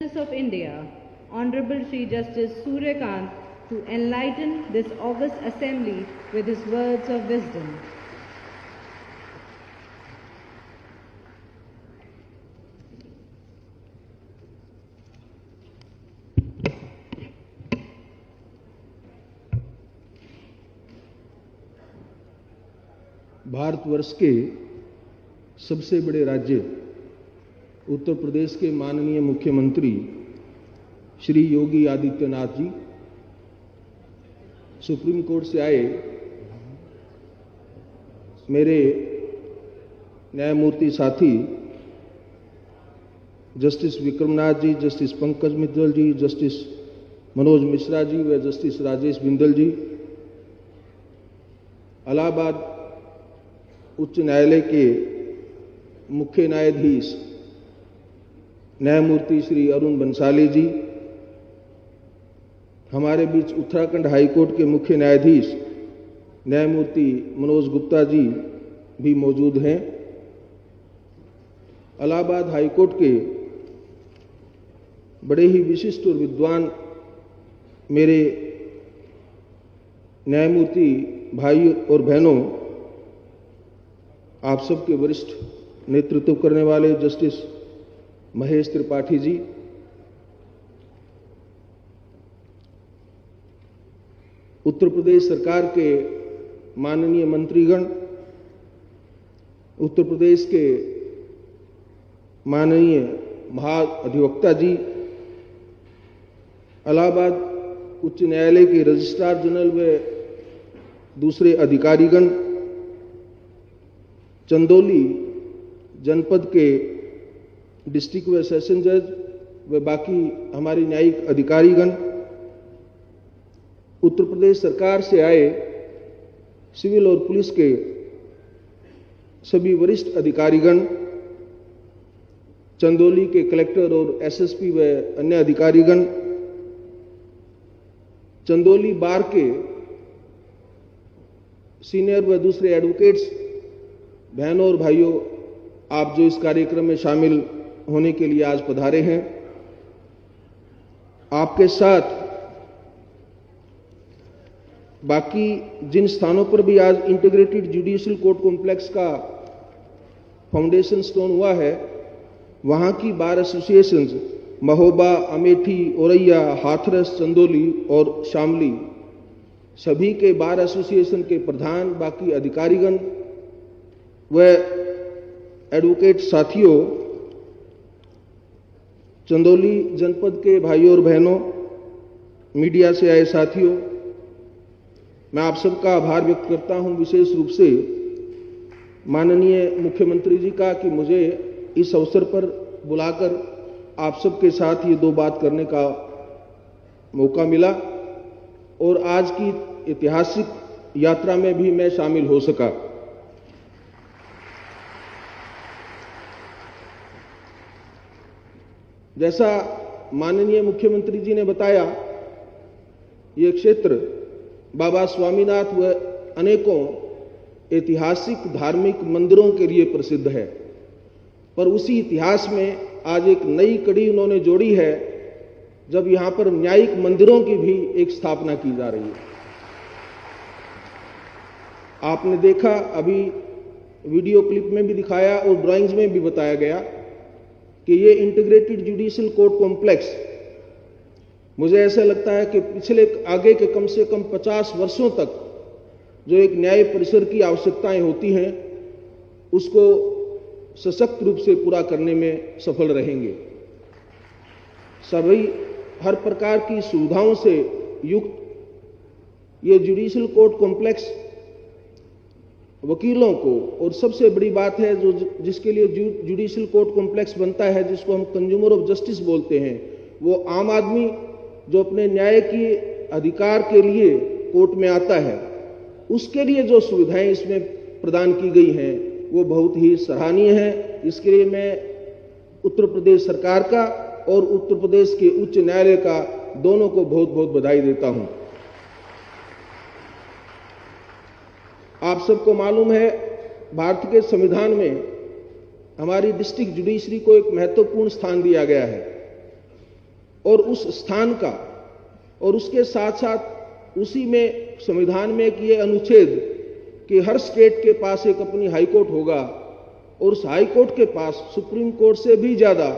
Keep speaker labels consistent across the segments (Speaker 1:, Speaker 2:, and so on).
Speaker 1: Justice of India, Honorable Shri Justice Surya Kant, to enlighten this august assembly with his words of wisdom.
Speaker 2: Bharatvarsh के सबसे बड़े राज्य उत्तर प्रदेश के माननीय मुख्यमंत्री श्री योगी आदित्यनाथ जी सुप्रीम कोर्ट से आए मेरे न्यायमूर्ति साथी जस्टिस विक्रमनाथ जी, जस्टिस पंकज मित्तल जी, जस्टिस मनोज मिश्रा जी व जस्टिस राजेश बिंदल जी, इलाहाबाद उच्च न्यायालय के मुख्य न्यायाधीश न्यायमूर्ति श्री अरुण बंसाली जी, हमारे बीच उत्तराखंड हाईकोर्ट के मुख्य न्यायाधीश न्यायमूर्ति मनोज गुप्ता जी भी मौजूद हैं। इलाहाबाद हाईकोर्ट के बड़े ही विशिष्ट और विद्वान मेरे न्यायमूर्ति भाई और बहनों, आप सबके वरिष्ठ नेतृत्व करने वाले जस्टिस महेश त्रिपाठी जी, उत्तर प्रदेश सरकार के माननीय मंत्रीगण, उत्तर प्रदेश के माननीय महाधिवक्ता जी, इलाहाबाद उच्च न्यायालय के रजिस्ट्रार जनरल व दूसरे अधिकारीगण, चंदौली जनपद के डिस्ट्रिक्ट व सेशन जज व बाकी हमारे न्यायिक अधिकारीगण, उत्तर प्रदेश सरकार से आए सिविल और पुलिस के सभी वरिष्ठ अधिकारीगण, चंदौली के कलेक्टर और एसएसपी व अन्य अधिकारीगण, चंदौली बार के सीनियर व दूसरे एडवोकेट्स, बहनों और भाइयों, आप जो इस कार्यक्रम में शामिल होने के लिए आज पधारे हैं, आपके साथ बाकी जिन स्थानों पर भी आज इंटीग्रेटेड जुडिशियल कोर्ट कॉम्प्लेक्स का फाउंडेशन स्टोन हुआ है, वहां की बार एसोसिएशंस महोबा, अमेठी, औरैया, हाथरस, चंदौली और शामली, सभी के बार एसोसिएशन के प्रधान, बाकी अधिकारीगण व एडवोकेट साथियों, चंदौली जनपद के भाइयों और बहनों, मीडिया से आए साथियों, मैं आप सबका आभार व्यक्त करता हूं, विशेष रूप से माननीय मुख्यमंत्री जी का कि मुझे इस अवसर पर बुलाकर आप सबके साथ ये दो बात करने का मौका मिला और आज की ऐतिहासिक यात्रा में भी मैं शामिल हो सका। जैसा माननीय मुख्यमंत्री जी ने बताया, ये क्षेत्र बाबा स्वामीनाथ व अनेकों ऐतिहासिक धार्मिक मंदिरों के लिए प्रसिद्ध है, पर उसी इतिहास में आज एक नई कड़ी उन्होंने जोड़ी है जब यहां पर न्यायिक मंदिरों की भी एक स्थापना की जा रही है। आपने देखा, अभी वीडियो क्लिप में भी दिखाया और ड्राइंग्स में भी बताया गया कि ये इंटीग्रेटेड जुडिशियल कोर्ट कॉम्प्लेक्स, मुझे ऐसा लगता है कि पिछले आगे के कम से कम 50 वर्षों तक जो एक न्याय परिसर की आवश्यकताएं होती हैं, उसको सशक्त रूप से पूरा करने में सफल रहेंगे। सभी हर प्रकार की सुविधाओं से युक्त ये जुडिशियल कोर्ट कॉम्प्लेक्स वकीलों को, और सबसे बड़ी बात है जो जिसके लिए जुडिशियल कोर्ट कॉम्प्लेक्स बनता है, जिसको हम कंज्यूमर ऑफ जस्टिस बोलते हैं, वो आम आदमी जो अपने न्याय के अधिकार के लिए कोर्ट में आता है, उसके लिए जो सुविधाएं इसमें प्रदान की गई हैं वो बहुत ही सराहनीय है। इसके लिए मैं उत्तर प्रदेश सरकार का और उत्तर प्रदेश के उच्च न्यायालय का दोनों को बहुत बहुत बधाई देता हूं। आप सबको मालूम है, भारत के संविधान में हमारी डिस्ट्रिक्ट जुडिशरी को एक महत्वपूर्ण स्थान दिया गया है। और उस स्थान का, और उसके साथ साथ उसी में संविधान में एक ये अनुच्छेद कि हर स्टेट के पास एक अपनी हाई कोर्ट होगा और उस हाई कोर्ट के पास सुप्रीम कोर्ट से भी ज्यादा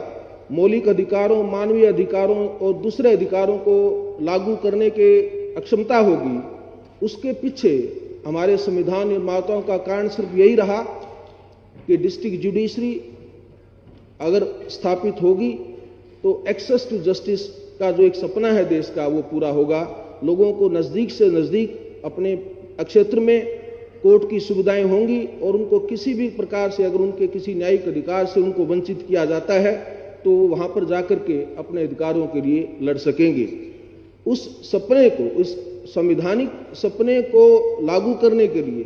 Speaker 2: मौलिक अधिकारों, मानवीय अधिकारों और दूसरे अधिकारों को लागू करने के अक्षमता होगी। उसके पीछे हमारे संविधान निर्माताओं का कारण सिर्फ यही रहा कि डिस्ट्रिक्ट जुडिशरी अगर स्थापित होगी तो एक्सेस टू जस्टिस का जो एक सपना है देश का वो पूरा होगा। लोगों को नजदीक से नजदीक अपने क्षेत्र में कोर्ट की सुविधाएं होंगी और उनको किसी भी प्रकार से अगर उनके किसी न्यायिक अधिकार से उनको वंचित किया जाता है तो वहां पर जाकर के अपने अधिकारों के लिए लड़ सकेंगे। उस सपने को, उस संवैधानिक सपने को लागू करने के लिए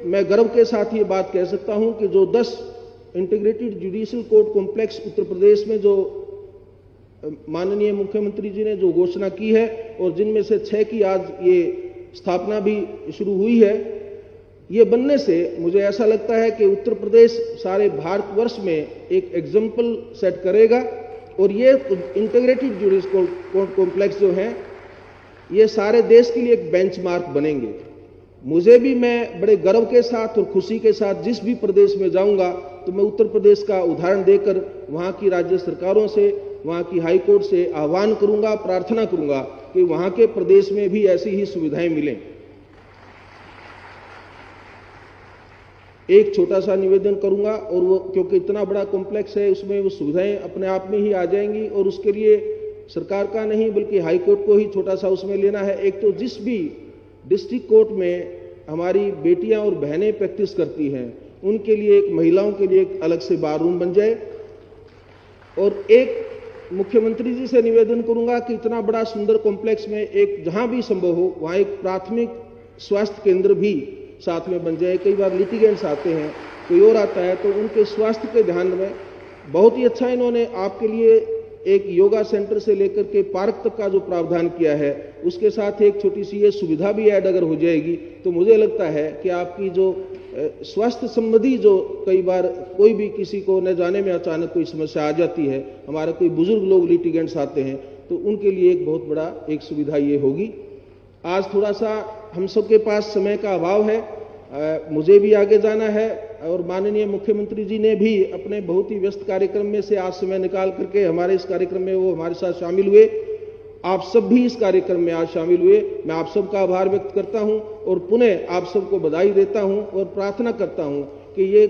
Speaker 2: मैं गर्व के साथ ये बात कह सकता हूं कि जो 10 integrated judicial court complex Uttar Pradesh में जो माननीय मुख्यमंत्री जी ने जो घोषणा की है और जिनमें से 6 की आज ये स्थापना भी शुरू हुई है, ये बनने से मुझे ऐसा लगता है कि उत्तर प्रदेश सारे भारतवर्ष में एक एग्जाम्पल सेट करेगा और ये इंटीग्रेटेड जुडिशियल कोर्ट कॉम्प्लेक्स जो हैं ये सारे देश के लिए एक बेंचमार्क बनेंगे। मैं बड़े गर्व के साथ और खुशी के साथ जिस भी प्रदेश में जाऊंगा तो मैं उत्तर प्रदेश का उदाहरण देकर वहां की राज्य सरकारों से, वहां की हाई कोर्ट से आह्वान करूंगा, प्रार्थना करूंगा कि वहां के प्रदेश में भी ऐसी ही सुविधाएं मिलें। एक छोटा सा निवेदन करूंगा और वो क्योंकि इतना बड़ा कॉम्प्लेक्स है उसमें वो सुविधाएं अपने आप में ही आ जाएंगी और उसके लिए सरकार का नहीं बल्कि हाई कोर्ट को ही छोटा सा उसमें लेना है। एक तो जिस भी डिस्ट्रिक्ट कोर्ट में हमारी बेटियां और बहनें प्रैक्टिस करती हैं उनके लिए, एक महिलाओं के लिए एक अलग से बार रूम बन जाए। और एक मुख्यमंत्री जी से निवेदन करूंगा कि इतना बड़ा सुंदर कॉम्प्लेक्स में एक जहां भी संभव हो वहां एक प्राथमिक स्वास्थ्य केंद्र भी साथ में बन जाए। कई बार लिटिगेंट्स आते हैं, कोई और आता है तो उनके स्वास्थ्य के ध्यान में बहुत ही अच्छा इन्होंने आपके लिए एक योगा सेंटर से लेकर के पार्क तक का जो प्रावधान किया है उसके साथ एक छोटी सी ये सुविधा भी ऐड अगर हो जाएगी तो मुझे लगता है कि आपकी जो स्वास्थ्य संबंधी जो कई बार कोई भी किसी को न जाने में अचानक कोई समस्या आ जाती है, हमारे कोई बुजुर्ग लोग लिटिगेंट्स आते हैं तो उनके लिए एक बहुत बड़ा एक सुविधा ये होगी। आज थोड़ा सा हम सबके पास समय का अभाव है, मुझे भी आगे जाना है और माननीय मुख्यमंत्री जी ने भी अपने बहुत ही व्यस्त कार्यक्रम में से आज समय निकाल करके हमारे इस कार्यक्रम में वो हमारे साथ शामिल हुए। आप सब भी इस कार्यक्रम में आज शामिल हुए, मैं आप सबका आभार व्यक्त करता हूं और पुनः आप सबको बधाई देता हूं और प्रार्थना करता हूं कि ये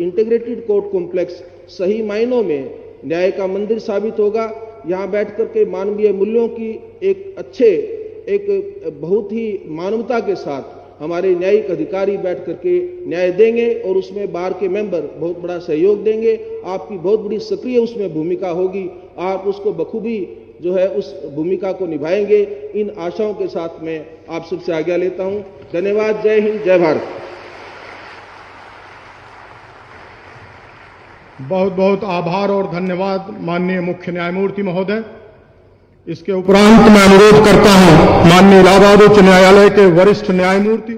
Speaker 2: इंटीग्रेटेड कोर्ट कॉम्प्लेक्स सही मायनों में न्याय का मंदिर साबित होगा। यहां बैठ करके मानवीय मूल्यों की एक बहुत ही मानवता के साथ हमारे न्यायिक अधिकारी बैठ करके न्याय देंगे और उसमें बार के मेंबर बहुत बड़ा सहयोग देंगे। आपकी बहुत बड़ी सक्रिय उसमें भूमिका होगी, आप उसको बखूबी जो है उस भूमिका को निभाएंगे। इन आशाओं के साथ मैं आप सबसे आज्ञा लेता हूं। धन्यवाद। जय हिंद, जय भारत।
Speaker 3: बहुत बहुत आभार और धन्यवाद माननीय मुख्य न्यायमूर्ति महोदय। इसके उपरांत मैं अनुरोध करता हूं माननीय इलाहाबाद उच्च न्यायालय के वरिष्ठ न्यायमूर्ति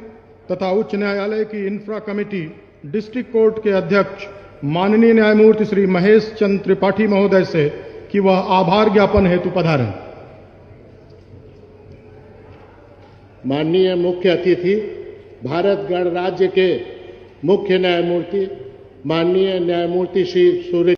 Speaker 3: तथा उच्च न्यायालय की इंफ्रा कमेटी डिस्ट्रिक्ट कोर्ट के अध्यक्ष माननीय न्यायमूर्ति श्री महेश चंद्र त्रिपाठी महोदय से कि वह आभार ज्ञापन हेतु पधारें।
Speaker 4: माननीय मुख्य अतिथि, भारत गणराज्य के मुख्य न्यायमूर्ति माननीय न्यायमूर्ति श्री सूर्य